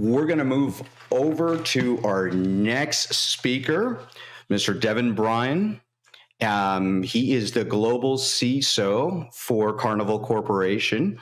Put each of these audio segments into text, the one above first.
we're going to move over to our next speaker, Mr. Devon Bryan. He is the global CISO for Carnival Corporation.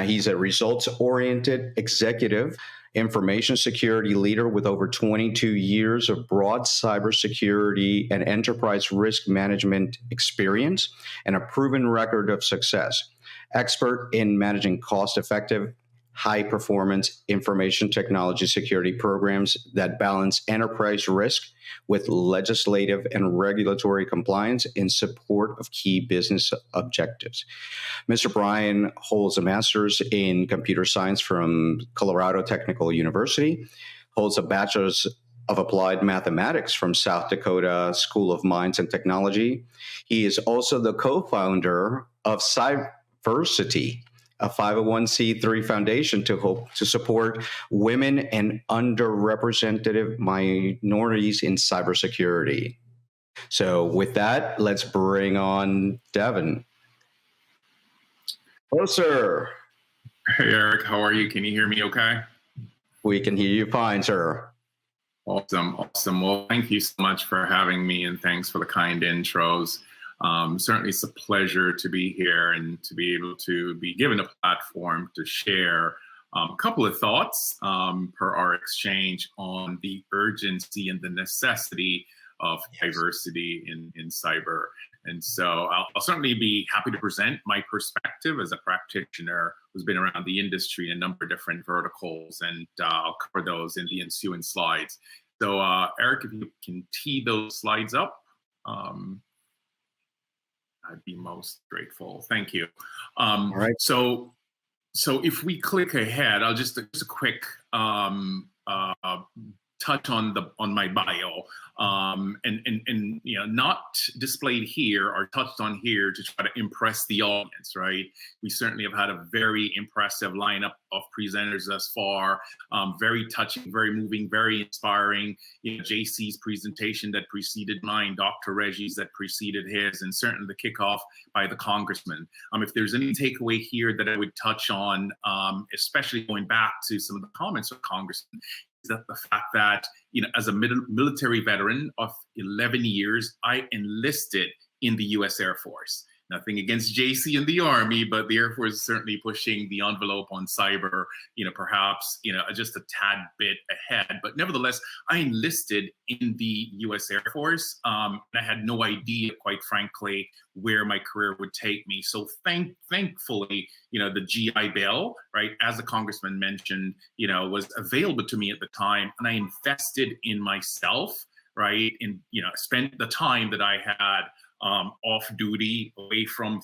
He's a results-oriented executive information security leader with over 22 years of broad cybersecurity and enterprise risk management experience and a proven record of success. Expert in managing cost-effective, high-performance information technology security programs that balance enterprise risk with legislative and regulatory compliance in support of key business objectives. Mr. Bryan holds a master's in computer science from Colorado Technical University, holds a bachelor's of applied mathematics from South Dakota School of Mines and Technology. He is also the co-founder of Cyversity, a 501c3 foundation to support women and underrepresented minorities in cybersecurity. So with that, let's bring on Devon. Hello, sir. Hey, Eric, how are you? Can you hear me okay? We can hear you fine, sir. Awesome. Well, thank you so much for having me, and thanks for the kind intros. Certainly it's a pleasure to be here and to be able to be given a platform to share a couple of thoughts per our exchange on the urgency and the necessity of diversity in cyber. And so I'll certainly be happy to present my perspective as a practitioner who's been around the industry in a number of different verticals, and I'll cover those in the ensuing slides. So Eric, if you can tee those slides up, I'd be most grateful. Thank you. All right. So if we click ahead, I'll just a quick touch on my bio, and you know, not displayed here or touched on here to try to impress the audience, right? We certainly have had a very impressive lineup of presenters thus far, very touching, very moving, very inspiring. You know, JC's presentation that preceded mine, Dr. Reggie's that preceded his, and certainly the kickoff by the congressman. If there's any takeaway here that I would touch on, especially going back to some of the comments of Congressman, is that the fact that, you know, as a military veteran of 11 years, I enlisted in the U.S. Air Force. Nothing against JC and the Army, but the Air Force is certainly pushing the envelope on cyber, you know, perhaps, you know, just a tad bit ahead. But nevertheless, I enlisted in the U.S. Air Force, and I had no idea, quite frankly, where my career would take me. So thankfully, you know, the GI Bill, right, as the congressman mentioned, you know, was available to me at the time, and I invested in myself, right, and, you know, spent the time that I had off duty, away from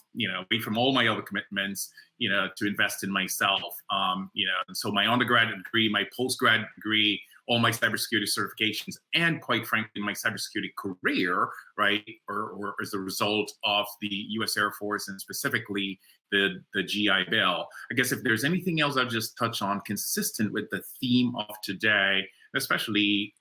all my other commitments, you know, to invest in myself. You know, and so my undergraduate degree, my postgrad degree, all my cybersecurity certifications, and quite frankly, my cybersecurity career, right, or as a result of the U.S. Air Force and specifically the GI Bill. I guess if there's anything else I'll just touch on consistent with the theme of today, especially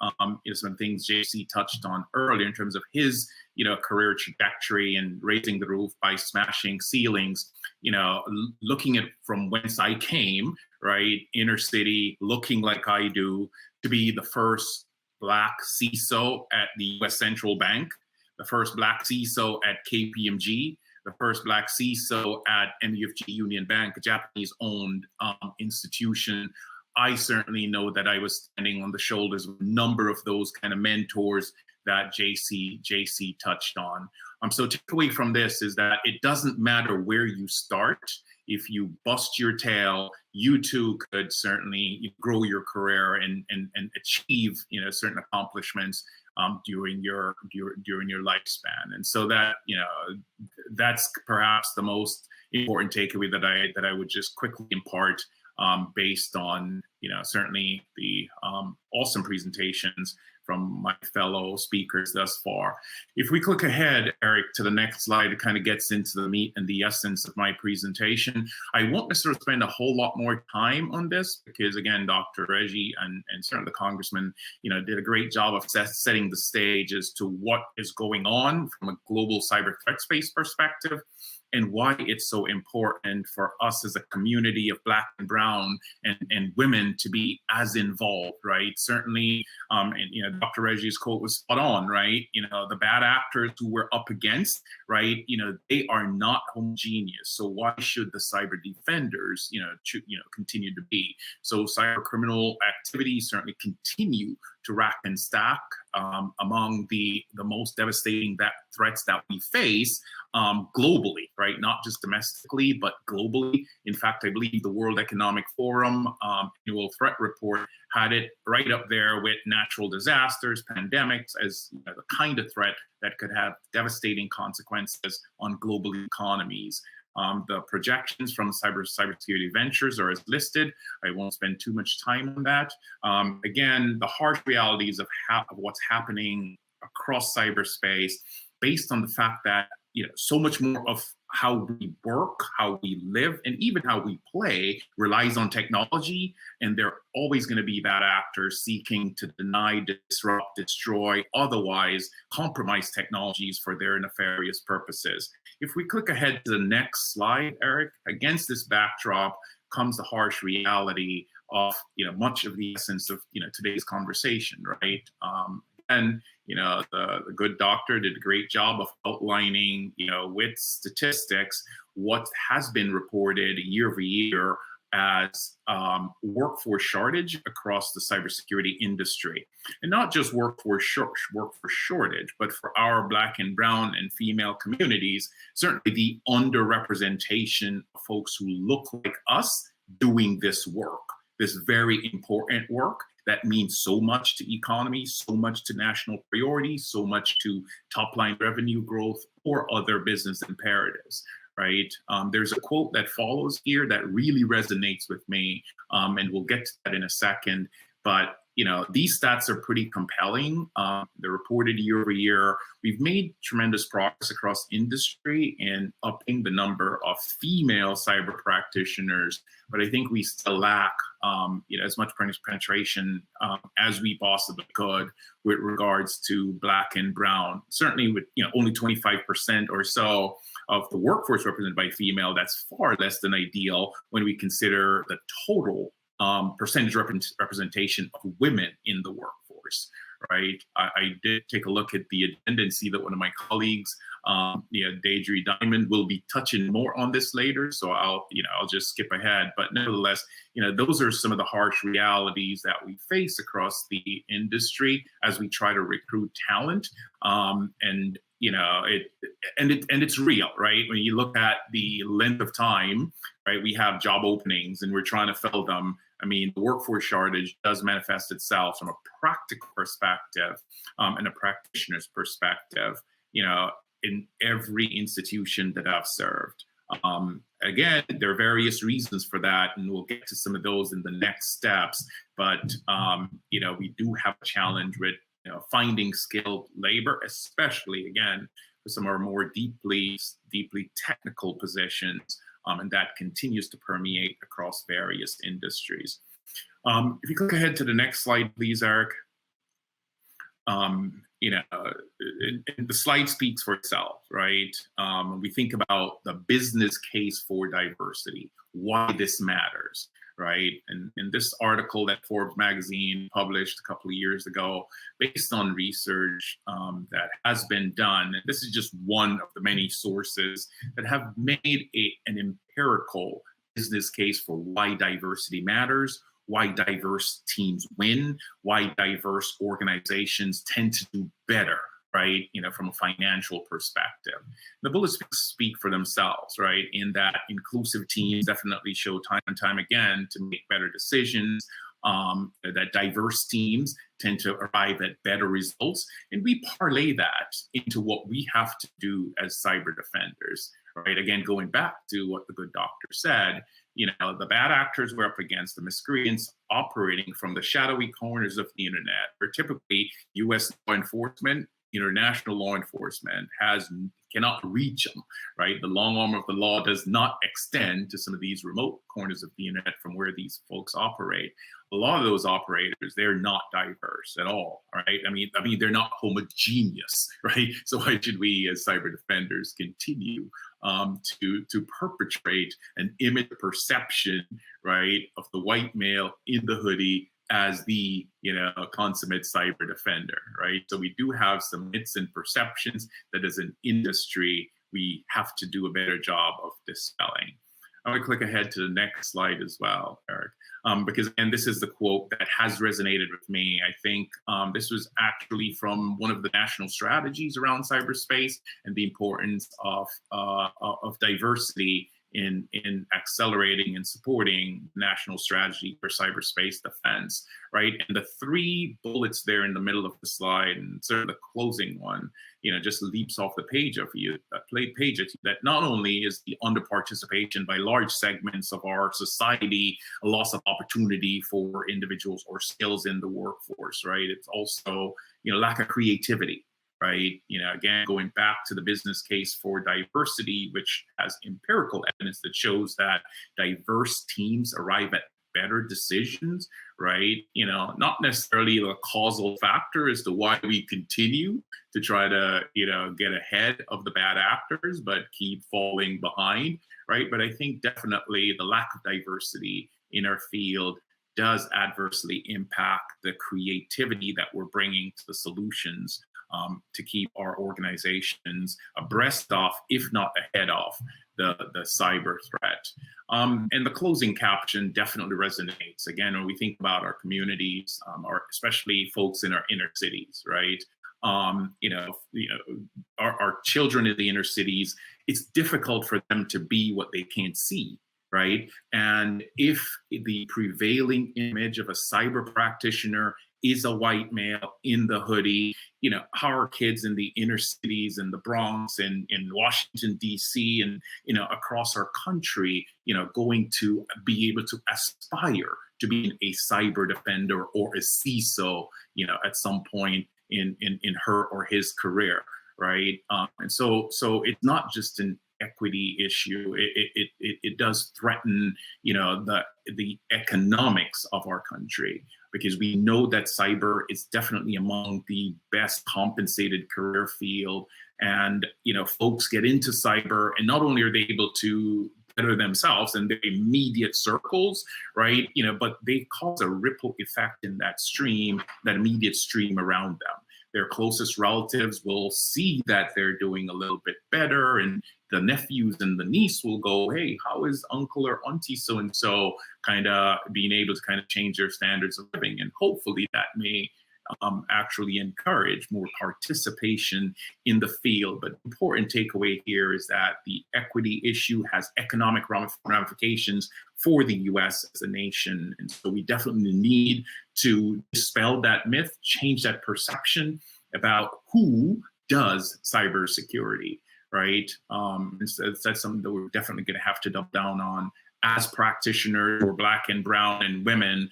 some things JC touched on earlier in terms of his, you know, career trajectory and raising the roof by smashing ceilings, you know, looking at from whence I came, right, inner city, looking like I do, to be the first Black CISO at the U.S. Central Bank, the first Black CISO at KPMG, the first Black CISO at MUFG Union Bank, a Japanese-owned institution. I certainly know that I was standing on the shoulders of a number of those kind of mentors that JC touched on. So takeaway from this is that it doesn't matter where you start. If you bust your tail, you too could certainly grow your career and achieve, you know, certain accomplishments during your lifespan. And so that, you know, that's perhaps the most important takeaway that I would just quickly impart, based on, you know, certainly the awesome presentations from my fellow speakers thus far. If we click ahead, Eric, to the next slide, it kind of gets into the meat and the essence of my presentation. I won't necessarily spend a whole lot more time on this because, again, Dr. Reggie and certainly the congressman, you know, did a great job of setting the stage as to what is going on from a global cyber threat space perspective. and why it's so important for us as a community of Black and Brown and women to be as involved, right? Certainly, and Dr. Reggie's quote was spot on, right? The bad actors who we're up against, right? They are not homogeneous. So why should the cyber defenders, continue to be? So cyber criminal activities certainly continue to rack and stack among the most devastating threats that we face globally, right? Not just domestically, but globally. In fact, I believe the World Economic Forum annual threat report had it right up there with natural disasters, pandemics, as the kind of threat that could have devastating consequences on global economies. The projections from Cybersecurity Ventures are as listed. I won't spend too much time on that. Again, the harsh realities of what's happening across cyberspace, based on the fact that so much more of how we work, how we live, and even how we play relies on technology. And there are always going to be bad actors seeking to deny, disrupt, destroy, otherwise compromise technologies for their nefarious purposes. If we click ahead to the next slide, Eric, against this backdrop comes the harsh reality of much of the essence of today's conversation, right? And the good doctor did a great job of outlining, with statistics, what has been reported year over year as workforce shortage across the cybersecurity industry. And not just workforce shortage, but for our Black and Brown and female communities, certainly the underrepresentation of folks who look like us doing this work, this very important work that means so much to economy, so much to national priorities, so much to top line revenue growth or other business imperatives, right? There's a quote that follows here that really resonates with me, and we'll get to that in a second. But these stats are pretty compelling. They're reported year over year. We've made tremendous progress across industry in upping the number of female cyber practitioners, but I think we still lack as much penetration as we possibly could with regards to Black and Brown. Certainly with only 25% or so of the workforce represented by female, that's far less than ideal when we consider the total percentage representation of women in the workforce, right? I did take a look at the agenda and see that one of my colleagues, Deidre Diamond, will be touching more on this later. So I'll just skip ahead. But nevertheless, those are some of the harsh realities that we face across the industry as we try to recruit talent. And it's real, right? When you look at the length of time, right, we have job openings and we're trying to fill them. I mean, the workforce shortage does manifest itself from a practical perspective and a practitioner's perspective, in every institution that I've served. Again, there are various reasons for that, and we'll get to some of those in the next steps. But, we do have a challenge with finding skilled labor, especially, again, for some of our more deeply technical positions. And that continues to permeate across various industries. If you click ahead to the next slide, please, Eric. The slide speaks for itself, right? When we think about the business case for diversity, why this matters, right? And this article that Forbes magazine published a couple of years ago, based on research that has been done, and this is just one of the many sources that have made an empirical business case for why diversity matters, why diverse teams win, why diverse organizations tend to do better, right? From a financial perspective. The bullets speak for themselves, right? In that inclusive teams definitely show time and time again to make better decisions, that diverse teams tend to arrive at better results. And we parlay that into what we have to do as cyber defenders, right? Again, going back to what the good doctor said, the bad actors we're up against, the miscreants operating from the shadowy corners of the internet, are typically U.S. law enforcement, international law enforcement cannot reach them, right? The long arm of the law does not extend to some of these remote corners of the internet from where these folks operate. A lot of those operators, they're not diverse at all, right? I mean, they're not homogeneous, right? So why should we as cyber defenders continue to perpetrate an image perception, right, of the white male in the hoodie as the, consummate cyber defender, right? So we do have some myths and perceptions that as an industry, we have to do a better job of dispelling. I'm gonna click ahead to the next slide as well, Eric, because again, this is the quote that has resonated with me. I think this was actually from one of the national strategies around cyberspace and the importance of diversity in accelerating and supporting national strategy for cyberspace defense, right? And the 3 bullets there in the middle of the slide, and sort of the closing one, just leaps off the page of you, that not only is the underparticipation by large segments of our society a loss of opportunity for individuals or skills in the workforce, right? It's also, lack of creativity, right? Again, going back to the business case for diversity, which has empirical evidence that shows that diverse teams arrive at better decisions, right? Not necessarily a causal factor as to why we continue to try to, get ahead of the bad actors, but keep falling behind, right? But I think definitely the lack of diversity in our field does adversely impact the creativity that we're bringing to the solutions to keep our organizations abreast of, if not ahead of, the cyber threat. And the closing caption definitely resonates. Again, when we think about our communities, or especially folks in our inner cities, right? Our children in the inner cities, it's difficult for them to be what they can't see, right? And if the prevailing image of a cyber practitioner is a white male in the hoodie, how are kids in the inner cities and the Bronx and in Washington, D.C. and, across our country, going to be able to aspire to being a cyber defender or a CISO, at some point in her or his career, right? And so it's not just an equity issue. It does threaten, the economics of our country, because we know that cyber is definitely among the best compensated career field. And, folks get into cyber and not only are they able to better themselves in their immediate circles, right? But they cause a ripple effect in that immediate stream around them. Their closest relatives will see that they're doing a little bit better, and the nephews and the niece will go, hey, how is uncle or auntie so-and-so kind of being able to kind of change their standards of living? And hopefully that may actually encourage more participation in the field. But important takeaway here is that the equity issue has economic ramifications for the US as a nation. And so we definitely need to dispel that myth, change that perception about who does cybersecurity, right? That's something that we're definitely going to have to double down on as practitioners, or Black and brown and women,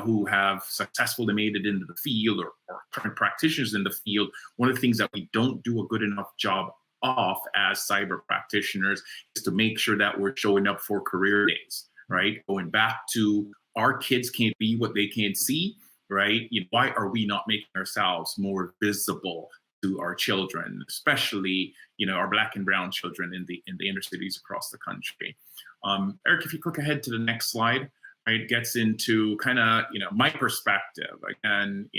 who have successfully made it into the field, or current practitioners in the field. One of the things that we don't do a good enough job of as cyber practitioners is to make sure that we're showing up for career days, right? Going back to our kids can't be what they can't see, right? Why are we not making ourselves more visible to our children, especially our Black and brown children in the inner cities across the country? Eric, if you click ahead to the next slide, right, it gets into kind of my perspective. Again,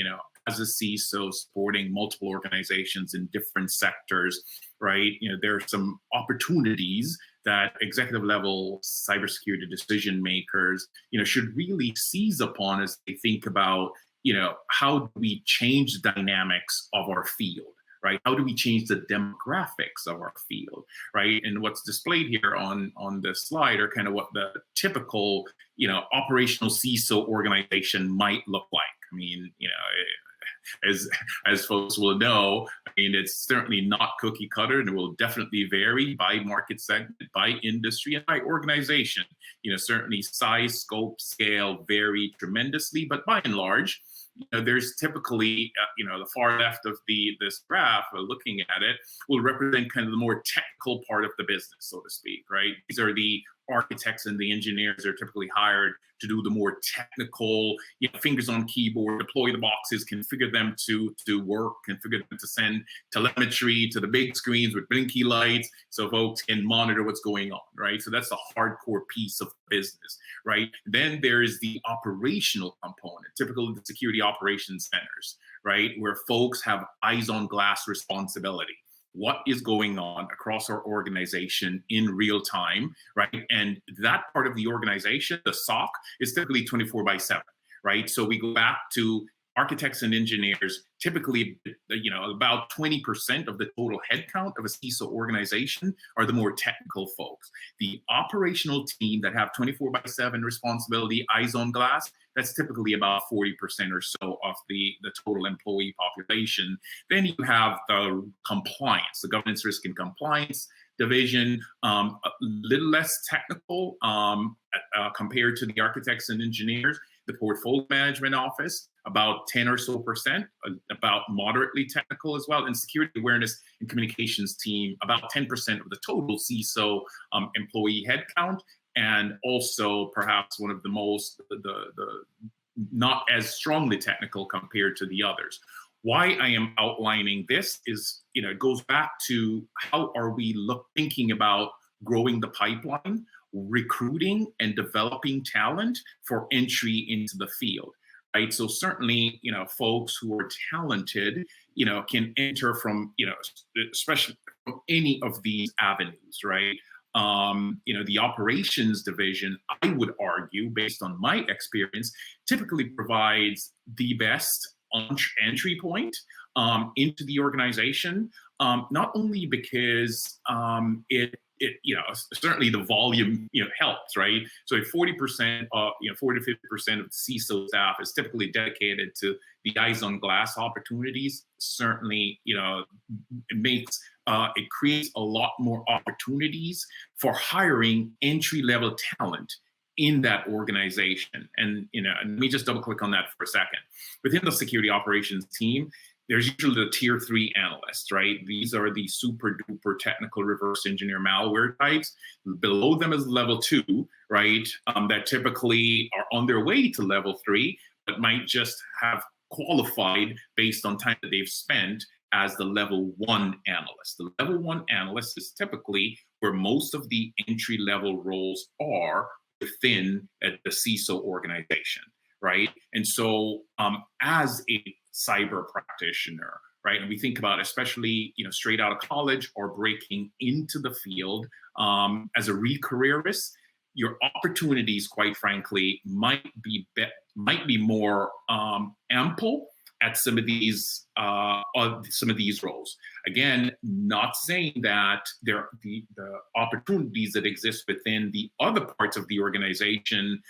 as a CISO supporting multiple organizations in different sectors, right? There are some opportunities that executive level cybersecurity decision makers, should really seize upon as they think about, how do we change the dynamics of our field, right? How do we change the demographics of our field, right? And what's displayed here on the slide are kind of what the typical, operational CISO organization might look like. I mean, as folks will know, it's certainly not cookie cutter, and it will definitely vary by market segment, by industry, and by organization. Certainly size, scope, scale vary tremendously, but by and large, there's typically, the far left of this graph, looking at it, will represent kind of the more technical part of the business, so to speak, right? These are the architects and the engineers that are typically hired to do the more technical, fingers on keyboard, deploy the boxes, configure them to work, configure them to send telemetry to the big screens with blinky lights so folks can monitor what's going on, right? So that's the hardcore piece of business, right? Then there is the operational component, typical of the security operations centers, right? Where folks have eyes on glass responsibility. What is going on across our organization in real time, right? And that part of the organization, the SOC, is typically 24/7, right? So we go back to architects and engineers, typically, about 20% of the total headcount of a CISO organization are the more technical folks. The operational team that have 24/7 responsibility, eyes on glass, that's typically about 40% or so of the total employee population. Then you have the compliance, the governance, risk, and compliance division, a little less technical compared to the architects and engineers. The portfolio management office, about 10 or so percent, about moderately technical as well, and security awareness and communications team, about 10% of the total CISO employee headcount, and also perhaps one of the most, the not as strongly technical compared to the others. Why I am outlining this is, it goes back to how are we thinking about growing the pipeline, recruiting and developing talent for entry into the field, right? So certainly, folks who are talented, can enter from, especially from any of these avenues, right? The operations division, I would argue, based on my experience, typically provides the best entry point into the organization, not only because certainly the volume, helps, right? So 40%, 40 to 50% of the CISO staff is typically dedicated to the eyes on glass opportunities. Certainly, it creates a lot more opportunities for hiring entry-level talent in that organization. And, let me just double click on that for a second. Within the security operations team, there's usually the tier 3 analysts, right? These are the super duper technical reverse engineer malware types. Below them is level 2, right? That typically are on their way to level 3, but might just have qualified based on time that they've spent as the level 1 analyst. The level 1 analyst is typically where most of the entry level roles are within the CISO organization, right? And so as a cyber practitioner, right? And we think about, especially, straight out of college or breaking into the field as a re-careerist, your opportunities, quite frankly, might be more ample at some of these roles. Again, not saying that the opportunities that exist within the other parts of the organization,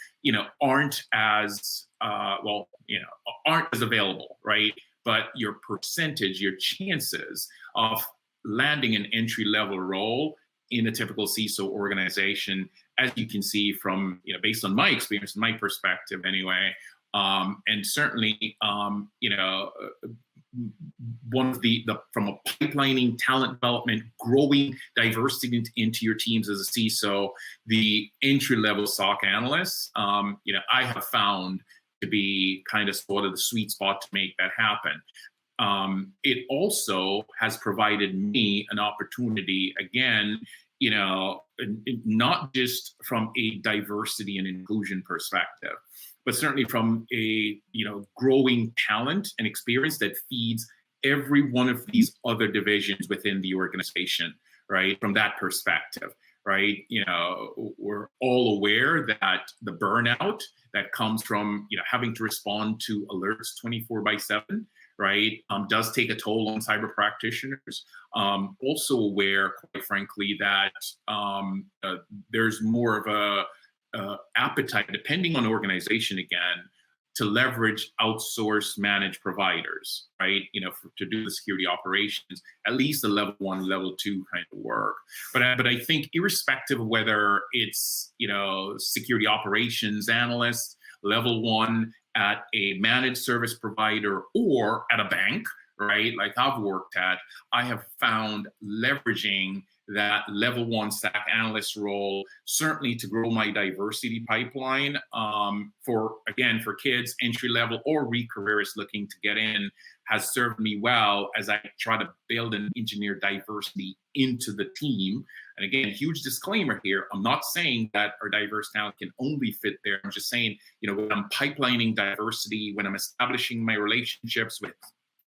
aren't as aren't as available, right? But your percentage, your chances of landing an entry-level role in a typical CISO organization, as you can see from, based on my experience, my perspective anyway, and certainly, one of from a pipelining, talent development, growing diversity into your teams as a CISO, the entry-level SOC analysts, I have found to be kind of sort of the sweet spot to make that happen. It also has provided me an opportunity, again, not just from a diversity and inclusion perspective, but certainly from a growing talent and experience that feeds every one of these other divisions within the organization, right? From that perspective, right? We're all aware that the burnout that comes from having to respond to alerts 24/7, right, does take a toll on cyber practitioners. Also aware, quite frankly, that there's more of a appetite, depending on organization again, to leverage outsourced managed providers, right? To do the security operations, at least the level 1, level 2 kind of work. But I think irrespective of whether it's security operations analysts, level 1 at a managed service provider or at a bank, right? Like I've worked at, I have found leveraging that level 1 stack analyst role, certainly to grow my diversity pipeline for kids, entry level or re-careerists looking to get in, has served me well as I try to build and engineer diversity into the team. And again, huge disclaimer here, I'm not saying that our diverse talent can only fit there. I'm just saying, when I'm pipelining diversity, when I'm establishing my relationships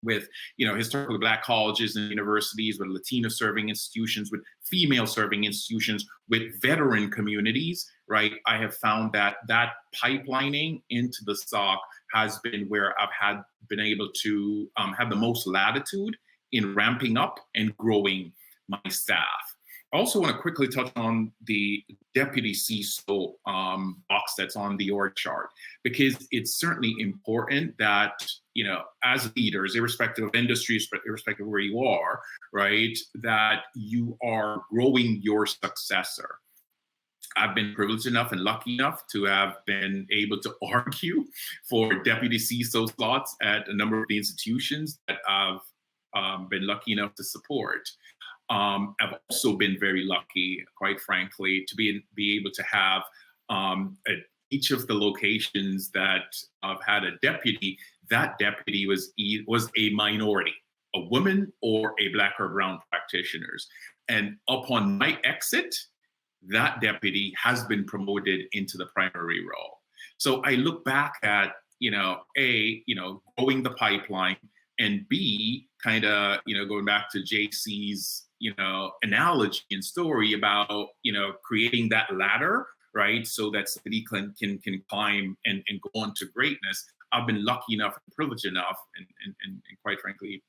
with historically Black colleges and universities, with Latino serving institutions, with female serving institutions, with veteran communities, right? I have found that pipelining into the SOC has been where I've been able to have the most latitude in ramping up and growing my staff. I also want to quickly touch on the deputy CISO box that's on the org chart, because it's certainly important that, as leaders, irrespective of industry, irrespective of where you are, right, that you are growing your successor. I've been privileged enough and lucky enough to have been able to argue for deputy CISO slots at a number of the institutions that I've been lucky enough to support. I've also been very lucky, quite frankly, to be able to have at each of the locations that I've had a deputy, that deputy was a minority, a woman or a Black or brown practitioners. And upon my exit, that deputy has been promoted into the primary role. So I look back at, growing the pipeline, and B, kind of, going back to JC's, analogy and story about, creating that ladder, right? So that somebody can climb and go on to greatness. I've been lucky enough and privileged enough and quite frankly,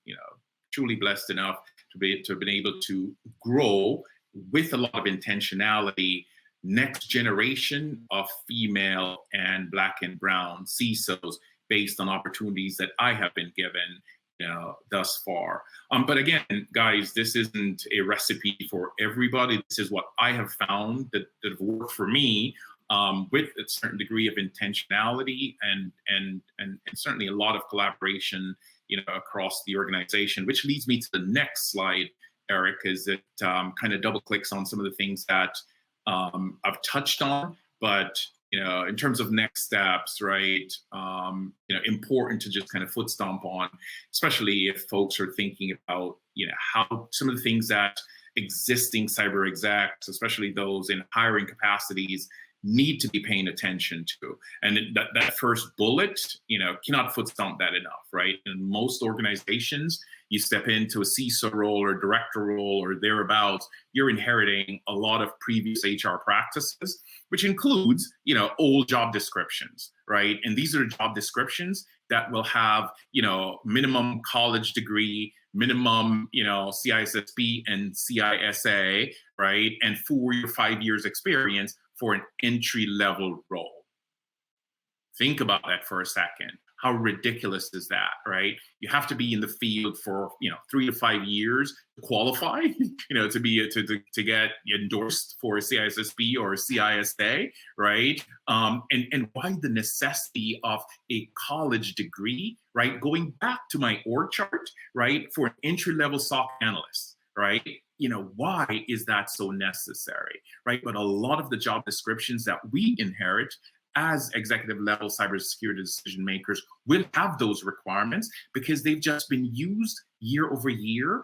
truly blessed enough to have been able to grow with a lot of intentionality, next generation of female and Black and brown CISOs based on opportunities that I have been given, thus far. But again, guys, this isn't a recipe for everybody. This is what I have found that have worked for me, with a certain degree of intentionality and certainly a lot of collaboration, across the organization, which leads me to the next slide, Eric, is it kind of double clicks on some of the things that I've touched on, but in terms of next steps, right? Important to just kind of foot stomp on, especially if folks are thinking about, how some of the things that existing cyber execs, especially those in hiring capacities, need to be paying attention to. And that first bullet, cannot foot stomp that enough, right? In most organizations, you step into a CISO role or director role or thereabouts, you're inheriting a lot of previous HR practices, which includes, old job descriptions, right? And these are job descriptions that will have, minimum college degree, minimum, CISSP and CISA, right? And 4 or 5 years experience for an entry-level role. Think about that for a second. How ridiculous is that, right? You have to be in the field for 3 to 5 years to qualify, to get endorsed for a CISSP or a CISA, right? And why the necessity of a college degree, right? Going back to my org chart, right? For an entry-level SOC analyst, right? Why is that so necessary, right? But a lot of the job descriptions that we inherit as executive level cybersecurity decision makers will have those requirements because they've just been used year over year,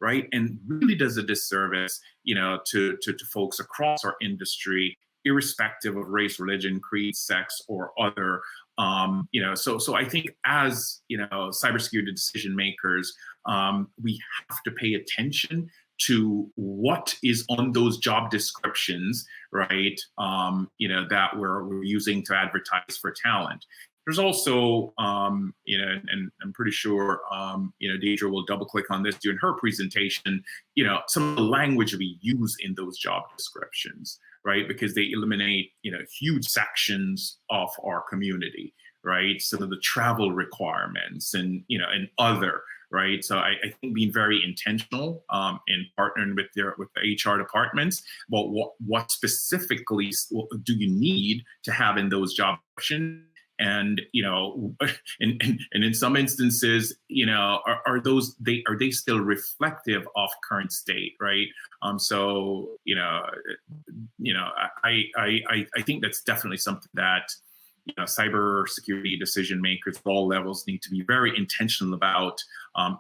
right? And really does a disservice, to folks across our industry, irrespective of race, religion, creed, sex, or other. So I think as cybersecurity decision makers, we have to pay attention to what is on those job descriptions, right? That we're using to advertise for talent. There's also, and I'm pretty sure, Deidre will double click on this during her presentation, some of the language we use in those job descriptions, right? Because they eliminate, huge sections of our community, right? Some of the travel requirements and, and other, right? So I think being very intentional in partnering with the HR departments about what specifically do you need to have in those job options. And and in some instances, are they still reflective of current state, right? So I think that's definitely something that cybersecurity decision makers at all levels need to be very intentional about,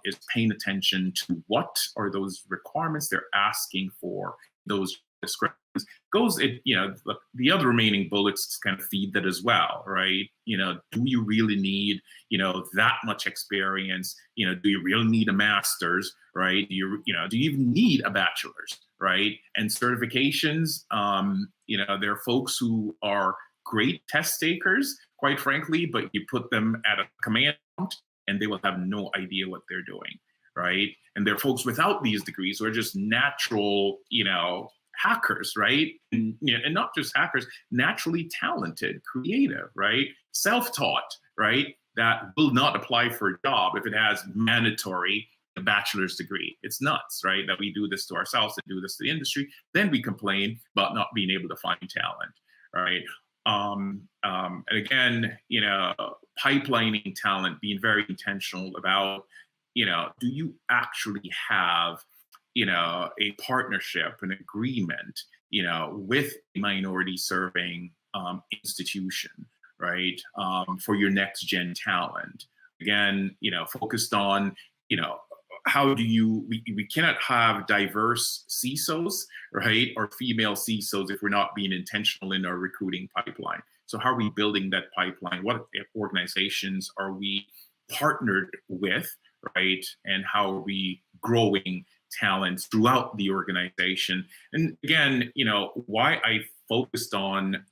is paying attention to what are those requirements they're asking for, those descriptions. The other remaining bullets kind of feed that as well, right? Do you really need, that much experience? Do you really need a master's, right? Do you even need a bachelor's, right? And certifications, there are folks who are great test takers, quite frankly, but you put them at a command prompt and they will have no idea what they're doing, right? And there are folks without these degrees who are just natural, hackers, right? And not just hackers, naturally talented, creative, right? Self-taught, right? That will not apply for a job if it has mandatory a bachelor's degree. It's nuts, right? That we do this to ourselves and do this to the industry. Then we complain about not being able to find talent, right? And again, pipelining talent, being very intentional about, do you actually have, a partnership, an agreement, with a minority serving institution, right? For your next gen talent. Again, focused on, how do we cannot have diverse CISOs, right? Or female CISOs if we're not being intentional in our recruiting pipeline. So how are we building that pipeline? What organizations are we partnered with, right? And how are we growing talents throughout the organization? And again, why I focused on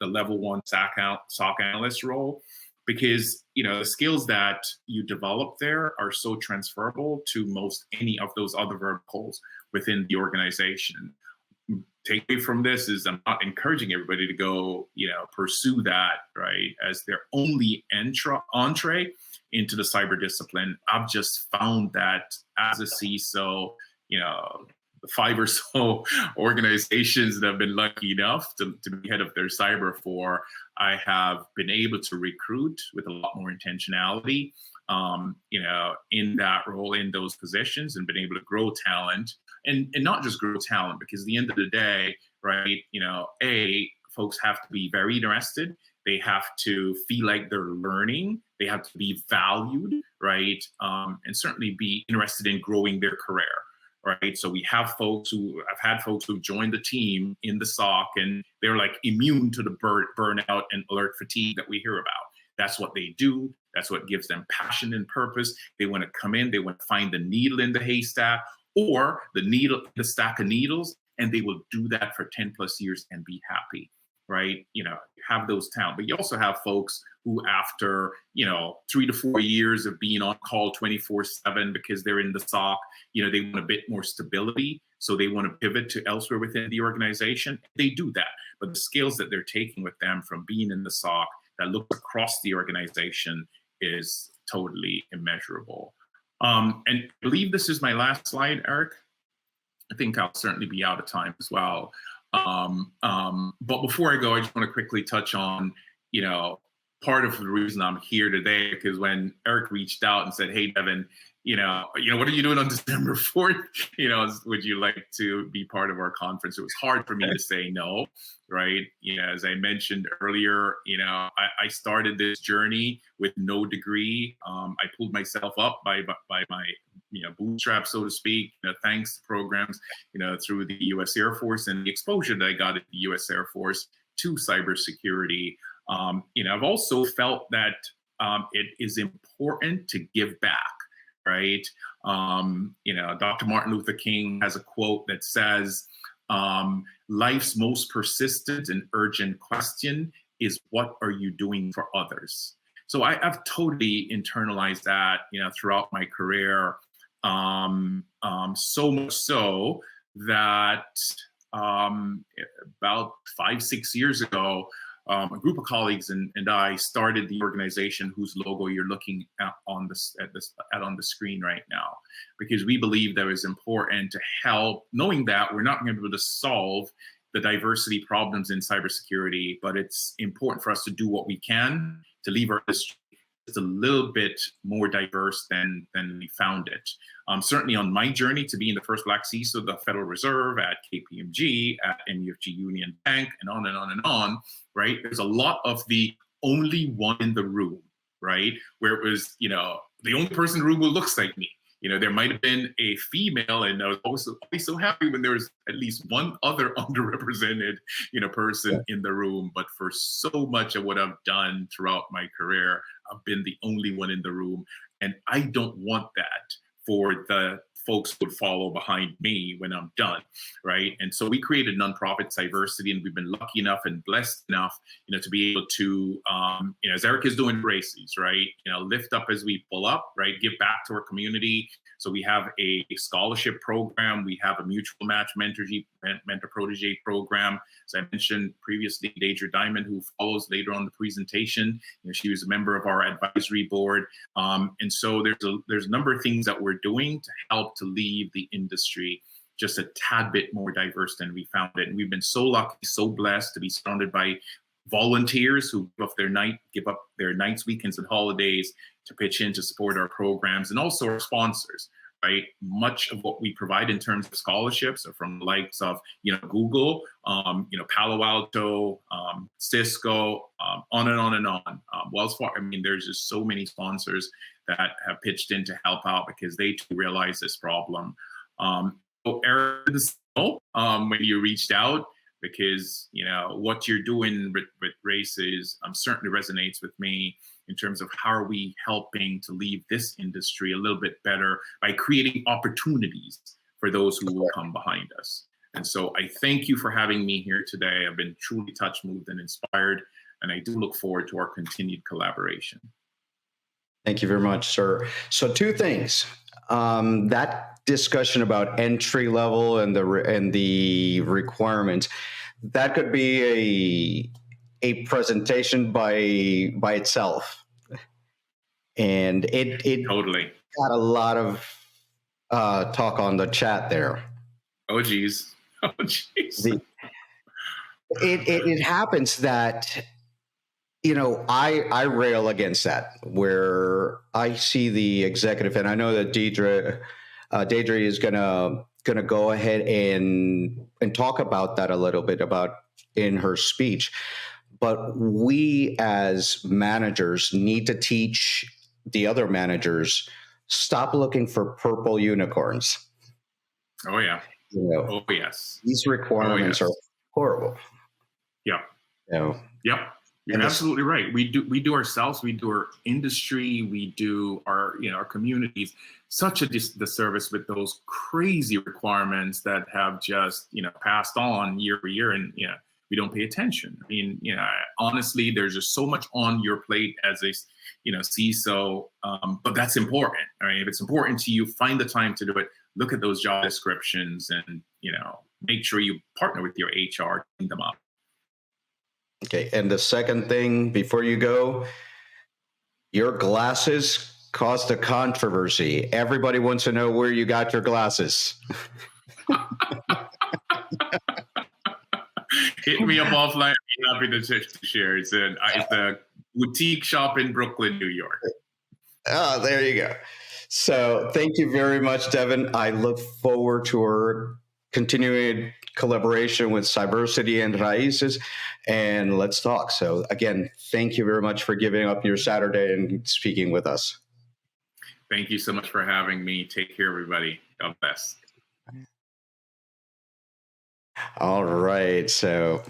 the level 1 SOC analyst role, because the skills that you develop there are so transferable to most any of those other verticals within the organization. Takeaway from this is I'm not encouraging everybody to go, pursue that, right, as their only entree into the cyber discipline. I've just found that as a CISO, the 5 or so organizations that have been lucky enough to be head of their cyber for, I have been able to recruit with a lot more intentionality, in that role, in those positions, and been able to grow talent, and not just grow talent, because at the end of the day, right, folks have to be very interested. They have to feel like they're learning. They have to be valued, right? And certainly be interested in growing their career. Right. So we have I've had folks who joined the team in the SOC and they're like immune to the burnout and alert fatigue that we hear about. That's what they do. That's what gives them passion and purpose. They want to come in, they want to find the needle in the haystack or the needle in the stack of needles, and they will do that for 10 plus years and be happy. Right. You have those talent, but you also have folks who after, 3 to 4 years of being on call 24/7 because they're in the SOC, they want a bit more stability. So they want to pivot to elsewhere within the organization. They do that. But the skills that they're taking with them from being in the SOC that looks across the organization is totally immeasurable. And I believe this is my last slide, Eric. I think I'll certainly be out of time as well. But before I go, I just want to quickly touch on, part of the reason I'm here today, because when Eric reached out and said, "Hey, Devon, what are you doing on December 4th? Would you like to be part of our conference?" It was hard for me to say no, right? As I mentioned earlier, I started this journey with no degree. I pulled myself up by my bootstrap, so to speak, thanks to programs, through the U.S. Air Force and the exposure that I got at the U.S. Air Force to cybersecurity. I've also felt that it is important to give back, right? Dr. Martin Luther King has a quote that says, life's most persistent and urgent question is, what are you doing for others? So I've totally internalized that, throughout my career. So much so that about 5-6 years ago, a group of colleagues and I started the organization whose logo you're looking at on the screen right now, because we believe that it's important to help, knowing that we're not going to be able to solve the diversity problems in cybersecurity, but it's important for us to do what we can to leave our industry just a little bit more diverse than we found it. Certainly on my journey to being the first Black CISO of the Federal Reserve, at KPMG, at MUFG Union Bank, and on and on and on, right? There's a lot of the only one in the room, right? Where it was, the only person in the room who looks like me. There might have been a female, and I was always so happy when there was at least one other underrepresented, person in the room. But for so much of what I've done throughout my career, I've been the only one in the room. And I don't want that for the folks who would follow behind me when I'm done, right? And so we created nonprofit Cyversity, and we've been lucky enough and blessed enough, to be able to, as Eric is doing Raices, right? Lift up as we pull up, right? Give back to our community. So we have a scholarship program. We have a mutual match mentor-protege program. As I mentioned previously, Deidre Diamond, who follows later on the presentation, she was a member of our advisory board. And so there's a number of things that we're doing to help to leave the industry just a tad bit more diverse than we found it. And we've been so lucky, so blessed to be surrounded by volunteers who give up their nights, weekends, and holidays to pitch in to support our programs, and also our sponsors, right? Much of what we provide in terms of scholarships are from the likes of, Google, Palo Alto, Cisco, on and on and on. Wells Fargo. There's just so many sponsors that have pitched in to help out because they too realize this problem. So Eric, when you reached out, because what you're doing with Raices certainly resonates with me in terms of how are we helping to leave this industry a little bit better by creating opportunities for those who will come behind us. And so I thank you for having me here today. I've been truly touched, moved, and inspired, and I do look forward to our continued collaboration. Thank you very much, sir. So two things. That discussion about entry level and the requirements, that could be a presentation by itself, and it totally got a lot of talk on the chat there. Oh geez. It happens that I rail against that, where I see the executive, and I know that Deidre is gonna go ahead and talk about that a little bit in her speech. But we as managers need to teach the other managers, stop looking for purple unicorns. Oh yeah. Oh yes. These requirements are horrible. Yeah. Yep. You're absolutely right. We do ourselves, we do our industry, we do our our communities such a disservice with those crazy requirements that have just passed on year over year, and we don't pay attention. Honestly, there's just so much on your plate as a CISO, but that's important. If it's important to you, find the time to do it. Look at those job descriptions, and make sure you partner with your HR, clean them up. Okay, and the second thing before you go, your glasses caused a controversy. Everybody wants to know where you got your glasses. Hit me up offline. I'd be happy to share. It's a boutique shop in Brooklyn, New York. Oh, there you go. So thank you very much, Devon. I look forward to our continuing collaboration with Cyversity and Raices, and let's talk. So again, thank you very much for giving up your Saturday and speaking with us. Thank you so much for having me. Take care, everybody. God bless. All right. So